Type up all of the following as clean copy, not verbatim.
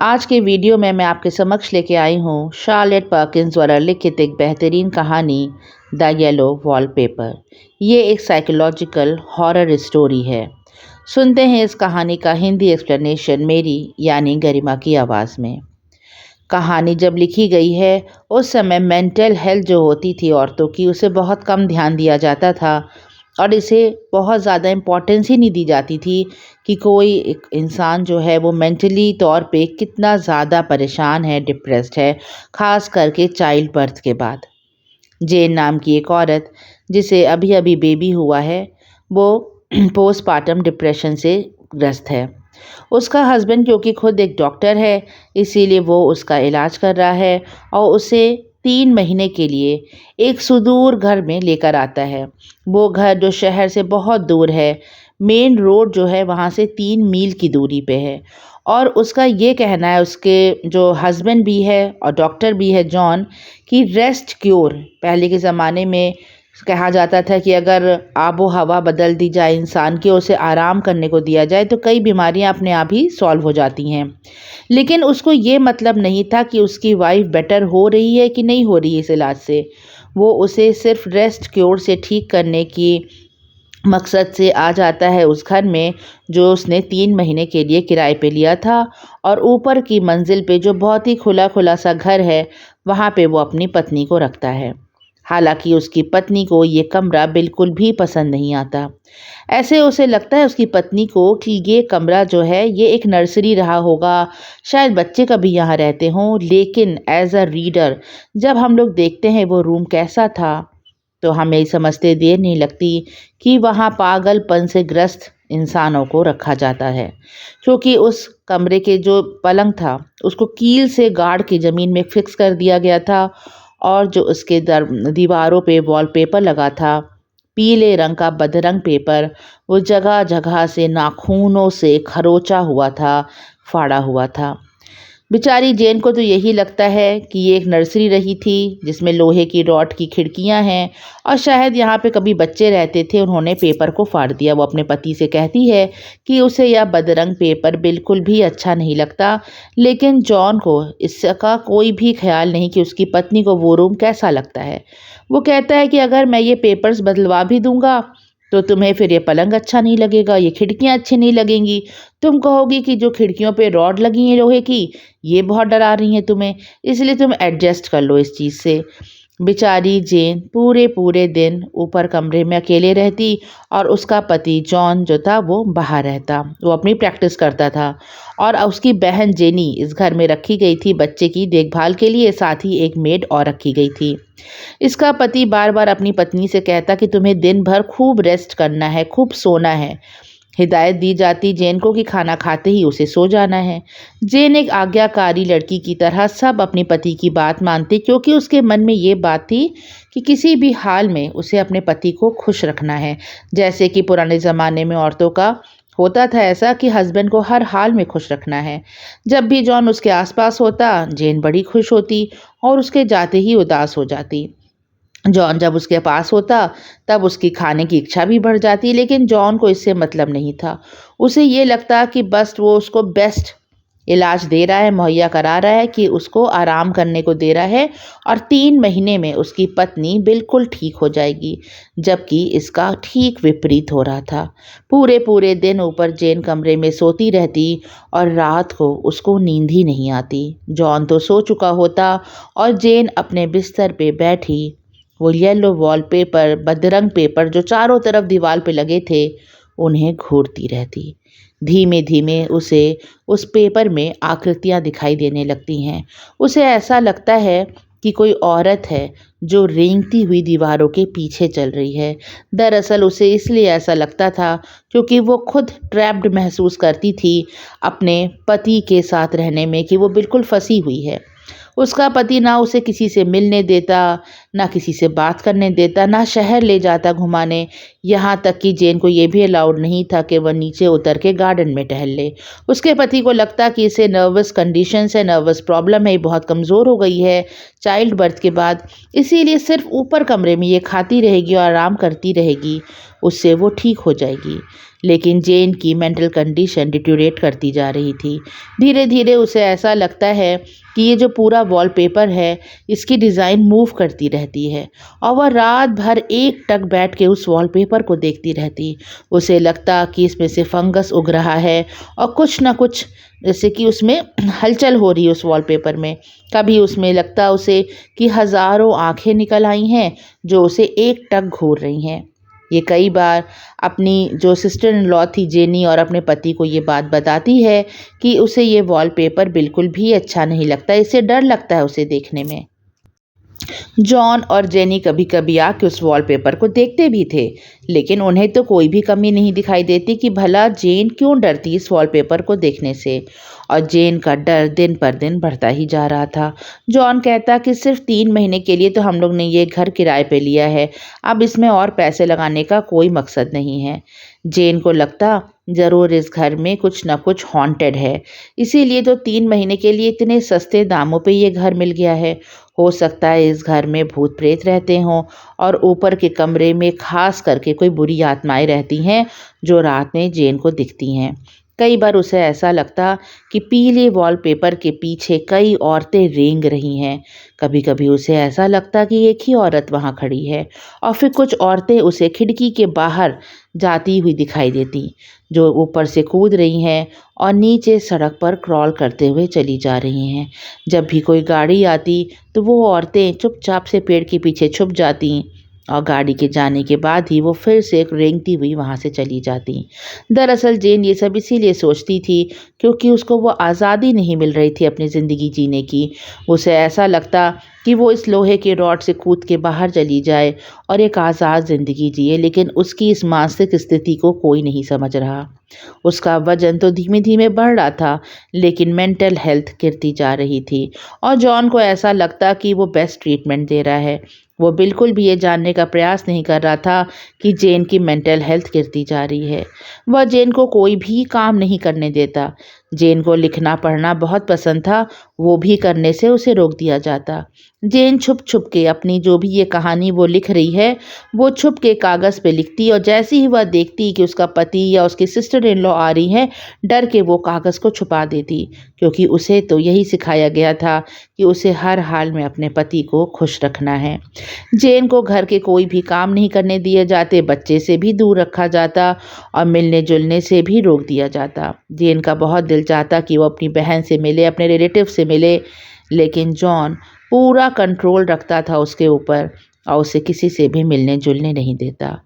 आज के वीडियो में मैं आपके समक्ष लेके आई हूँ शार्लेट पर्किंस द्वारा लिखित एक बेहतरीन कहानी द येलो वॉलपेपर। ये एक साइकोलॉजिकल हॉरर स्टोरी है। सुनते हैं इस कहानी का हिंदी एक्सप्लेनेशन मेरी यानी गरिमा की आवाज़ में। कहानी जब लिखी गई है उस समय मेंटल हेल्थ जो होती थी औरतों की उसे बहुत कम ध्यान दिया जाता था और इसे बहुत ज़्यादा इम्पोर्टेंस ही नहीं दी जाती थी कि कोई एक इंसान जो है वो मेंटली तौर पे कितना ज़्यादा परेशान है, डिप्रेस्ड है, ख़ास करके चाइल्ड बर्थ के बाद। जेन नाम की एक औरत जिसे अभी अभी बेबी हुआ है वो पोस्टपार्टम डिप्रेशन से ग्रस्त है। उसका हस्बैंड क्योंकि खुद एक डॉक्टर है इसीलिए वो उसका इलाज कर रहा है और उसे 3 महीने के लिए एक सुदूर घर में लेकर आता है। वो घर जो शहर से बहुत दूर है, मेन रोड जो है वहाँ से 3 मील की दूरी पे है। और उसका ये कहना है, उसके जो हस्बैंड भी है और डॉक्टर भी है जॉन, कि रेस्ट क्योर पहले के ज़माने में कहा जाता था कि अगर आबो हवा बदल दी जाए इंसान की, उसे आराम करने को दिया जाए तो कई बीमारियां अपने आप ही सॉल्व हो जाती हैं। लेकिन उसको ये मतलब नहीं था कि उसकी वाइफ बेटर हो रही है कि नहीं हो रही है इस इलाज से। वो उसे सिर्फ रेस्ट क्योर से ठीक करने की मकसद से आ जाता है उस घर में जो उसने 3 महीने के लिए किराए पे लिया था। और ऊपर की मंजिल पे जो बहुत ही खुला खुला सा घर है वहाँ पे वो अपनी पत्नी को रखता है। हालांकि उसकी पत्नी को ये कमरा बिल्कुल भी पसंद नहीं आता। ऐसे उसे लगता है उसकी पत्नी को कि ये कमरा जो है ये एक नर्सरी रहा होगा, शायद बच्चे कभी यहाँ रहते हों। लेकिन एज अ रीडर जब हम लोग देखते हैं वो रूम कैसा था तो हमें समझते देर नहीं लगती कि वहाँ पागलपन से ग्रस्त इंसानों को रखा जाता है। क्योंकि उस कमरे के जो पलंग था उसको कील से गाड़ के ज़मीन में फिक्स कर दिया गया था और जो उसके दीवारों पे वॉलपेपर लगा था पीले रंग का बदरंग पेपर, वो जगह जगह से नाखूनों से खरोचा हुआ था, फाड़ा हुआ था। बेचारी जेन को तो यही लगता है कि ये एक नर्सरी रही थी जिसमें लोहे की रॉड की खिड़कियां हैं और शायद यहाँ पे कभी बच्चे रहते थे, उन्होंने पेपर को फाड़ दिया। वो अपने पति से कहती है कि उसे यह बदरंग पेपर बिल्कुल भी अच्छा नहीं लगता। लेकिन जॉन को इसका कोई भी ख्याल नहीं कि उसकी पत्नी को वो रूम कैसा लगता है। वो कहता है कि अगर मैं ये पेपर्स बदलवा भी दूंगा तो तुम्हें फिर ये पलंग अच्छा नहीं लगेगा, ये खिड़कियाँ अच्छी नहीं लगेंगी। तुम कहोगी कि जो खिड़कियों पे रॉड लगी हैं लोहे की ये बहुत डरा रही हैं तुम्हें, इसलिए तुम एडजस्ट कर लो इस चीज़ से। बेचारी जेन पूरे पूरे दिन ऊपर कमरे में अकेले रहती और उसका पति जॉन जो था वो बाहर रहता, वो अपनी प्रैक्टिस करता था। और उसकी बहन जेनी इस घर में रखी गई थी बच्चे की देखभाल के लिए, साथ ही एक मेड और रखी गई थी। इसका पति बार बार अपनी पत्नी से कहता कि तुम्हें दिन भर खूब रेस्ट करना है, खूब सोना है। हिदायत दी जाती जेन को कि खाना खाते ही उसे सो जाना है। जेन एक आज्ञाकारी लड़की की तरह सब अपने पति की बात मानती क्योंकि उसके मन में ये बात थी कि किसी भी हाल में उसे अपने पति को खुश रखना है। जैसे कि पुराने ज़माने में औरतों का होता था ऐसा कि हस्बैंड को हर हाल में खुश रखना है। जब भी जॉन उसके आसपास होता जेन बड़ी खुश होती और उसके जाते ही उदास हो जाती। जॉन जब उसके पास होता तब उसकी खाने की इच्छा भी बढ़ जाती। लेकिन जॉन को इससे मतलब नहीं था। उसे ये लगता कि बस वो उसको बेस्ट इलाज दे रहा है, मुहैया करा रहा है, कि उसको आराम करने को दे रहा है और 3 महीने में उसकी पत्नी बिल्कुल ठीक हो जाएगी। जबकि इसका ठीक विपरीत हो रहा था। पूरे पूरे दिन ऊपर जेन कमरे में सोती रहती और रात को उसको नींद ही नहीं आती। जॉन तो सो चुका होता और जेन अपने बिस्तर पे बैठी वो येलो वॉलपेपर, बदरंग पेपर जो चारों तरफ दीवार पे लगे थे उन्हें घूरती रहती। धीमे धीमे उसे उस पेपर में आकृतियां दिखाई देने लगती हैं। उसे ऐसा लगता है कि कोई औरत है जो रेंगती हुई दीवारों के पीछे चल रही है। दरअसल उसे इसलिए ऐसा लगता था क्योंकि वो खुद ट्रैप्ड महसूस करती थी अपने पति के साथ रहने में, कि वो बिल्कुल फंसी हुई है। उसका पति ना उसे किसी से मिलने देता, ना किसी से बात करने देता, ना शहर ले जाता घुमाने। यहाँ तक कि जेन को ये भी अलाउड नहीं था कि वह नीचे उतर के गार्डन में टहल ले। उसके पति को लगता कि इसे नर्वस कंडीशन है, नर्वस प्रॉब्लम है, ये बहुत कमज़ोर हो गई है चाइल्ड बर्थ के बाद, इसीलिए सिर्फ ऊपर कमरे में ये खाती रहेगी और आराम करती रहेगी, उससे वो ठीक हो जाएगी। लेकिन जेन की मेंटल कंडीशन डिटेरियोरेट करती जा रही थी। धीरे धीरे उसे ऐसा लगता है कि ये जो पूरा वॉलपेपर है इसकी डिज़ाइन मूव करती रहती है और वह रात भर एक टक बैठ के उस वॉलपेपर को देखती रहती। उसे लगता कि इसमें से फंगस उग रहा है और कुछ ना कुछ जैसे कि उसमें हलचल हो रही है उस वॉलपेपर में। कभी उसमें लगता उसे कि हज़ारों आंखें निकल आई हैं जो उसे एक टक घूर रही हैं। ये कई बार अपनी जो सिस्टर इन लॉ थी जेनी और अपने पति को ये बात बताती है कि उसे ये वॉलपेपर बिल्कुल भी अच्छा नहीं लगता, इससे डर लगता है उसे देखने में। जॉन और जेनी कभी कभी आके उस वॉलपेपर को देखते भी थे, लेकिन उन्हें तो कोई भी कमी नहीं दिखाई देती कि भला जेन क्यों डरती इस वॉलपेपर को देखने से। और जेन का डर दिन पर दिन बढ़ता ही जा रहा था। जॉन कहता कि सिर्फ 3 महीने के लिए तो हम लोग ने ये घर किराए पे लिया है, अब इसमें और पैसे लगाने का कोई मकसद नहीं है। जेन को लगता ज़रूर इस घर में कुछ ना कुछ हॉन्टेड है, इसीलिए तो 3 महीने के लिए इतने सस्ते दामों पे ये घर मिल गया है। हो सकता है इस घर में भूत प्रेत रहते हों और ऊपर के कमरे में खास करके कोई बुरी आत्माएं रहती हैं जो रात में जेन को दिखती हैं। कई बार उसे ऐसा लगता कि पीले वॉलपेपर के पीछे कई औरतें रेंग रही हैं। कभी कभी उसे ऐसा लगता कि एक ही औरत वहाँ खड़ी है और फिर कुछ औरतें उसे खिड़की के बाहर जाती हुई दिखाई देती, जो ऊपर से कूद रही हैं और नीचे सड़क पर क्रॉल करते हुए चली जा रही हैं। जब भी कोई गाड़ी आती तो वो औरतें चुपचाप से पेड़ के पीछे छुप जाती और गाड़ी के जाने के बाद ही वो फिर से रेंगती हुई वहाँ से चली जाती। दरअसल जेन ये सब इसीलिए सोचती थी क्योंकि उसको वो आज़ादी नहीं मिल रही थी अपनी ज़िंदगी जीने की। उसे ऐसा लगता कि वो इस लोहे के रॉड से कूद के बाहर चली जाए और एक आज़ाद ज़िंदगी जिए, लेकिन उसकी इस मानसिक स्थिति को कोई नहीं समझ रहा। उसका वजन तो धीमे धीमे बढ़ रहा था, लेकिन मेंटल हेल्थ गिरती जा रही थी और जॉन को ऐसा लगता कि वो बेस्ट ट्रीटमेंट दे रहा है। वो बिल्कुल भी ये जानने का प्रयास नहीं कर रहा था कि जेन की मेंटल हेल्थ गिरती जा रही है। वह जेन को कोई भी काम नहीं करने देता। जेन को लिखना पढ़ना बहुत पसंद था, वो भी करने से उसे रोक दिया जाता। जेन छुप छुप के अपनी जो भी ये कहानी वो लिख रही है वो छुप के कागज़ पे लिखती और जैसे ही वह देखती कि उसका पति या उसकी सिस्टर इन लॉ आ रही हैं, डर के वो कागज़ को छुपा देती, क्योंकि उसे तो यही सिखाया गया था कि उसे हर हाल में अपने पति को खुश रखना है। जेन को घर के कोई भी काम नहीं करने दिए जाते, बच्चे से भी दूर रखा जाता और मिलने जुलने से भी रोक दिया जाता। जेन का बहुत दिल चाहता कि वो अपनी बहन से मिले, अपने रिलेटिव से मिले, लेकिन जॉन पूरा कंट्रोल रखता था उसके ऊपर और उसे किसी से भी मिलने जुलने नहीं देता।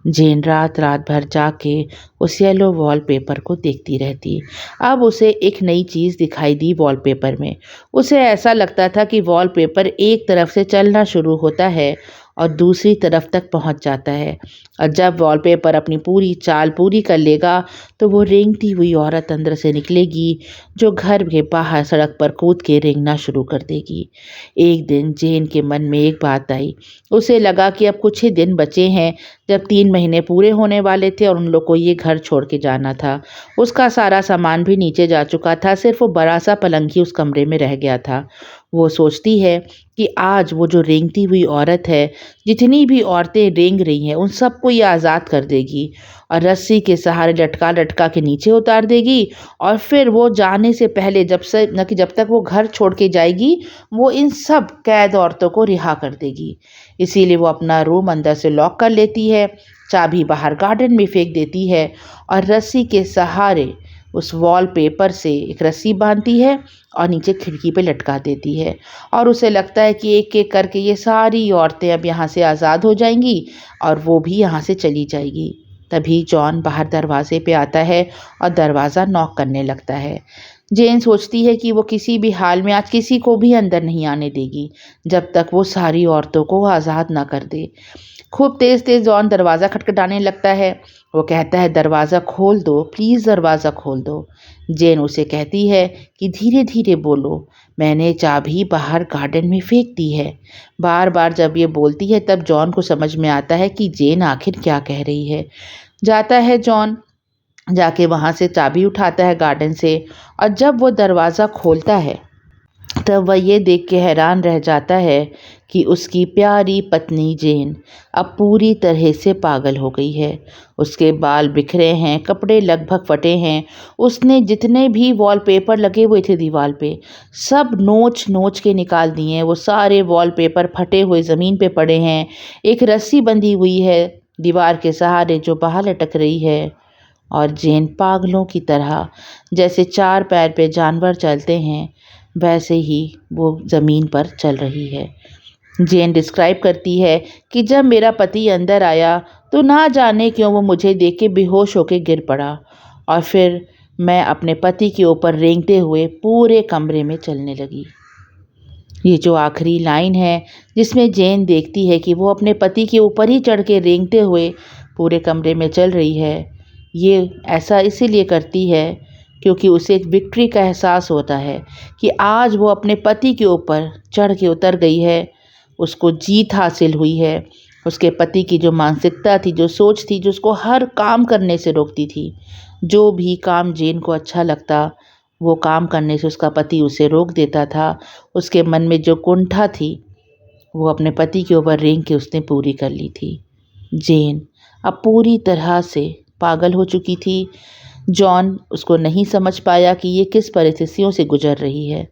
जेन रात रात भर जाके उस येलो वॉलपेपर को देखती रहती। अब उसे एक नई चीज़ दिखाई दी वॉलपेपर में। उसे ऐसा लगता था कि वॉलपेपर एक तरफ से चलना शुरू होता है और दूसरी तरफ तक पहुंच जाता है, और जब वॉलपेपर अपनी पूरी चाल पूरी कर लेगा तो वो रेंगती हुई औरत अंदर से निकलेगी, जो घर के बाहर सड़क पर कूद के रेंगना शुरू कर देगी। एक दिन जेन के मन में एक बात आई। उसे लगा कि अब कुछ ही दिन बचे हैं जब 3 महीने पूरे होने वाले थे और उन लोग को ये घर छोड़ के जाना था। उसका सारा सामान भी नीचे जा चुका था, सिर्फ वो बड़ा सा पलंग ही उस कमरे में रह गया था। वो सोचती है कि आज वो जो रेंगती हुई औरत है, जितनी भी औरतें रेंग रही हैं उन सबको ये आज़ाद कर देगी और रस्सी के सहारे लटका लटका के नीचे उतार देगी, और फिर वो जाने से पहले जब तक वो घर छोड़ के जाएगी वो इन सब कैद औरतों को रिहा कर देगी। इसीलिए वो अपना रूम अंदर से लॉक कर लेती है, चाबी बाहर गार्डन में फेंक देती है और रस्सी के सहारे उस वॉलपेपर से एक रस्सी बांधती है और नीचे खिड़की पे लटका देती है। और उसे लगता है कि एक एक करके ये सारी औरतें अब यहाँ से आज़ाद हो जाएंगी और वो भी यहाँ से चली जाएगी। तभी जॉन बाहर दरवाजे पे आता है और दरवाज़ा नॉक करने लगता है। जेन सोचती है कि वो किसी भी हाल में आज किसी को भी अंदर नहीं आने देगी जब तक वो सारी औरतों को आज़ाद ना कर दे। खूब तेज़ तेज़ जॉन दरवाज़ा खटखटाने लगता है। वो कहता है, दरवाज़ा खोल दो प्लीज़, दरवाज़ा खोल दो। जेन उसे कहती है कि धीरे धीरे बोलो, मैंने चाबी बाहर गार्डन में फेंक दी है। बार बार जब ये बोलती है तब जॉन को समझ में आता है कि जेन आखिर क्या कह रही है। जाता है जॉन, जाके वहाँ से चाबी उठाता है गार्डन से, और जब वो दरवाज़ा खोलता है तब वह ये देख के हैरान रह जाता है कि उसकी प्यारी पत्नी जेन अब पूरी तरह से पागल हो गई है। उसके बाल बिखरे हैं, कपड़े लगभग फटे हैं। उसने जितने भी वॉलपेपर लगे हुए थे दीवार पे, सब नोच नोच के निकाल दिए हैं। वो सारे वॉलपेपर फटे हुए ज़मीन पे पड़े हैं। एक रस्सी बंधी हुई है दीवार के सहारे जो बाहर लटक रही है, और जेन पागलों की तरह, जैसे चार पैर पे जानवर चलते हैं, वैसे ही वो ज़मीन पर चल रही है। जेन डिस्क्राइब करती है कि जब मेरा पति अंदर आया तो ना जाने क्यों वो मुझे देख के बेहोश होकर गिर पड़ा, और फिर मैं अपने पति के ऊपर रेंगते हुए पूरे कमरे में चलने लगी। ये जो आखिरी लाइन है जिसमें जेन देखती है कि वो अपने पति के ऊपर ही चढ़ के रेंगते हुए पूरे कमरे में चल रही है, ये ऐसा इसीलिए करती है क्योंकि उसे एक विक्ट्री का एहसास होता है कि आज वो अपने पति के ऊपर चढ़ के उतर गई है, उसको जीत हासिल हुई है। उसके पति की जो मानसिकता थी, जो सोच थी, जो उसको हर काम करने से रोकती थी, जो भी काम जेन को अच्छा लगता वो काम करने से उसका पति उसे रोक देता था। उसके मन में जो कुंठा थी वो अपने पति के ऊपर रेंग के उसने पूरी कर ली थी। जेन अब पूरी तरह से पागल हो चुकी थी। जॉन उसको नहीं समझ पाया कि ये किस परिस्थितियों से गुजर रही है,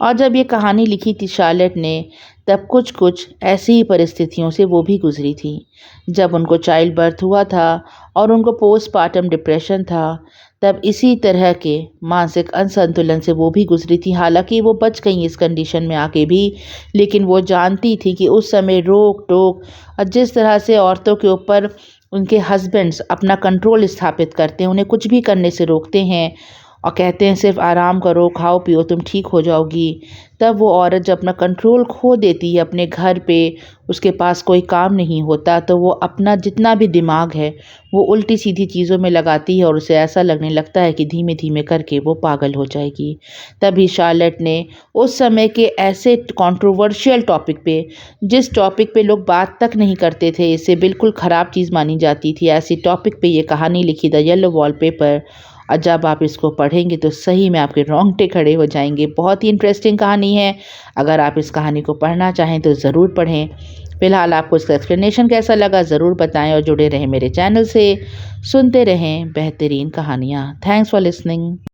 और जब ये कहानी लिखी थी शार्लेट ने, तब कुछ कुछ ऐसी ही परिस्थितियों से वो भी गुजरी थी। जब उनको चाइल्ड बर्थ हुआ था और उनको पोस्टपार्टम डिप्रेशन था, तब इसी तरह के मानसिक असंतुलन से वो भी गुजरी थी। हालांकि वो बच गई इस कंडीशन में आके भी, लेकिन वो जानती थी कि उस समय रोक टोक और जिस तरह से औरतों के ऊपर उनके हस्बैंड्स अपना कंट्रोल स्थापित करते हैं, उन्हें कुछ भी करने से रोकते हैं और कहते हैं सिर्फ आराम करो, खाओ पियो, तुम ठीक हो जाओगी, तब वो औरत जब अपना कंट्रोल खो देती है अपने घर पे, उसके पास कोई काम नहीं होता, तो वो अपना जितना भी दिमाग है वो उल्टी सीधी चीज़ों में लगाती है और उसे ऐसा लगने लगता है कि धीमे धीमे करके वो पागल हो जाएगी। तभी शार्लेट ने उस समय के ऐसे कंट्रोवर्शियल टॉपिक पे, जिस टॉपिक पे लोग बात तक नहीं करते थे, इसे बिल्कुल ख़राब चीज़ मानी जाती थी, ऐसी टॉपिक पे ये कहानी लिखी द येलो वॉलपेपर। और जब आप इसको पढ़ेंगे तो सही में आपके रोंगटे खड़े हो जाएंगे। बहुत ही इंटरेस्टिंग कहानी है। अगर आप इस कहानी को पढ़ना चाहें तो ज़रूर पढ़ें। फ़िलहाल आपको इसका एक्सप्लेनेशन कैसा लगा ज़रूर बताएं, और जुड़े रहें मेरे चैनल से, सुनते रहें बेहतरीन कहानियाँ। Thanks for listening.